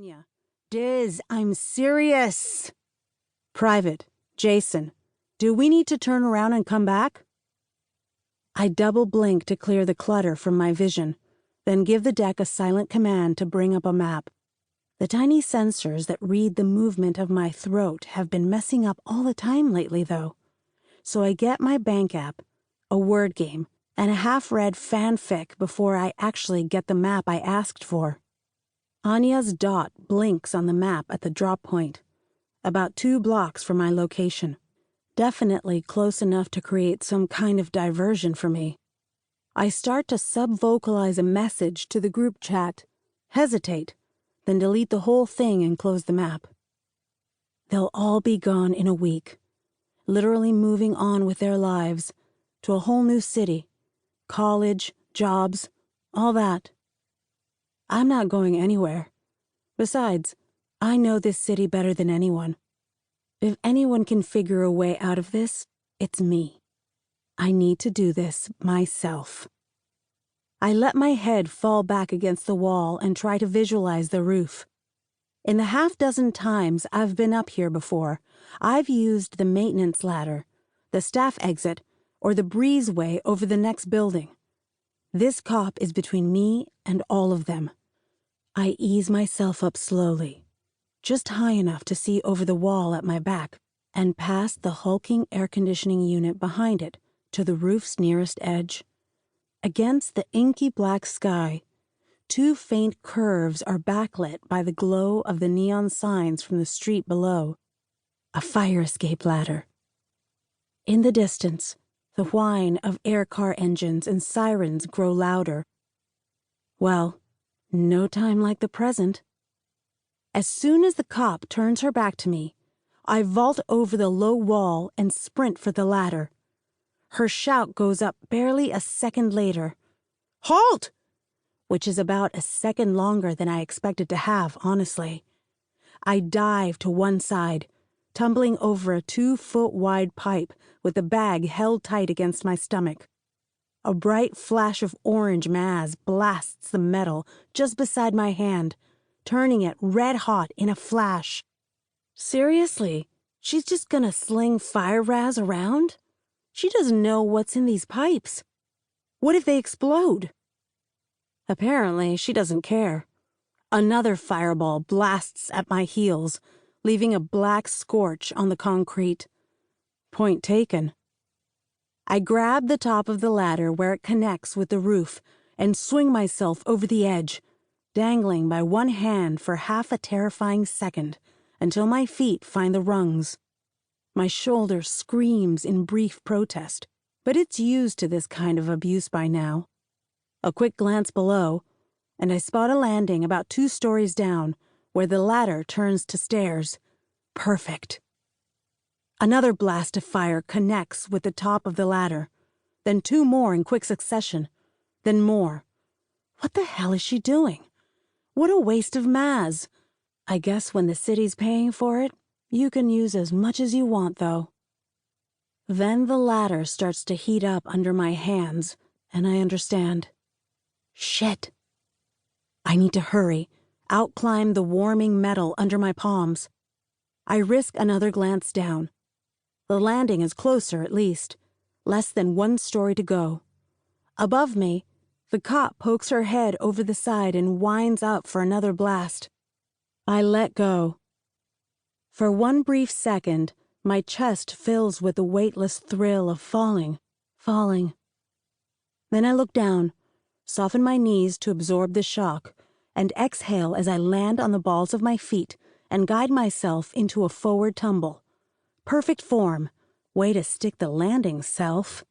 Anya. Diz, I'm serious. Private, Jason. Do we need to turn around and come back? I double blink to clear the clutter from my vision, then give the deck a silent command to bring up a map. The tiny sensors that read the movement of my throat have been messing up all the time lately, though. So I get my bank app, a word game, and a half-read fanfic before I actually get the map I asked for. Anya's dot blinks on the map at the drop point, about 2 blocks from my location. Definitely close enough to create some kind of diversion for me. I start to sub-vocalize a message to the group chat, hesitate, then delete the whole thing and close the map. They'll all be gone in a week, literally moving on with their lives to a whole new city, college, jobs, all that. I'm not going anywhere. Besides, I know this city better than anyone. If anyone can figure a way out of this, it's me. I need to do this myself. I let my head fall back against the wall and try to visualize the roof. In the half-dozen times I've been up here before, I've used the maintenance ladder, the staff exit, or the breezeway over the next building. This cop is between me and all of them. I ease myself up slowly, just high enough to see over the wall at my back, and past the hulking air conditioning unit behind it to the roof's nearest edge. Against the inky black sky, 2 faint curves are backlit by the glow of the neon signs from the street below. A fire escape ladder. In the distance, the whine of air car engines and sirens grow louder. Well, no time like the present. As soon as the cop turns her back to me, I vault over the low wall and sprint for the ladder. Her shout goes up barely a second later. "Halt!" Which is about a second longer than I expected to have, honestly. I dive to one side, tumbling over a 2-foot-wide pipe with the bag held tight against my stomach. A bright flash of orange maz blasts the metal just beside my hand, turning it red hot in a flash. Seriously, she's just gonna sling fire raz around? She doesn't know what's in these pipes. What if they explode? Apparently, she doesn't care. Another fireball blasts at my heels, leaving a black scorch on the concrete. Point taken. I grab the top of the ladder where it connects with the roof and swing myself over the edge, dangling by one hand for half a terrifying second until my feet find the rungs. My shoulder screams in brief protest, but it's used to this kind of abuse by now. A quick glance below, and I spot a landing about 2 stories down, where the ladder turns to stairs. Perfect. Another blast of fire connects with the top of the ladder, then 2 more in quick succession, then more. What the hell is she doing? What a waste of maz. I guess when the city's paying for it, you can use as much as you want, though. Then the ladder starts to heat up under my hands, and I understand. Shit. I need to hurry, outclimb the warming metal under my palms. I risk another glance down. The landing is closer, at least. Less than 1 story to go. Above me, the cop pokes her head over the side and winds up for another blast. I let go. For one brief second, my chest fills with the weightless thrill of falling. Then I look down, soften my knees to absorb the shock, and exhale as I land on the balls of my feet and guide myself into a forward tumble. Perfect form. Way to stick the landing, self.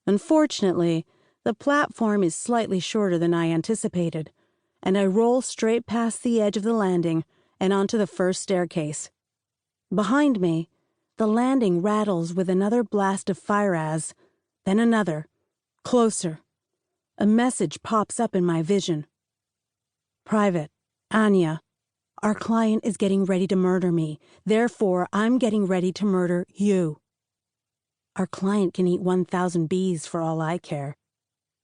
Unfortunately, the platform is slightly shorter than I anticipated, and I roll straight past the edge of the landing and onto the first staircase. Behind me, the landing rattles with another blast of fire-az, then another. Closer. A message pops up in my vision. Private, Anya, our client is getting ready to murder me. Therefore, I'm getting ready to murder you. Our client can eat 1,000 bees for all I care.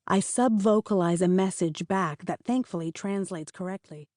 I sub-vocalize a message back that thankfully translates correctly.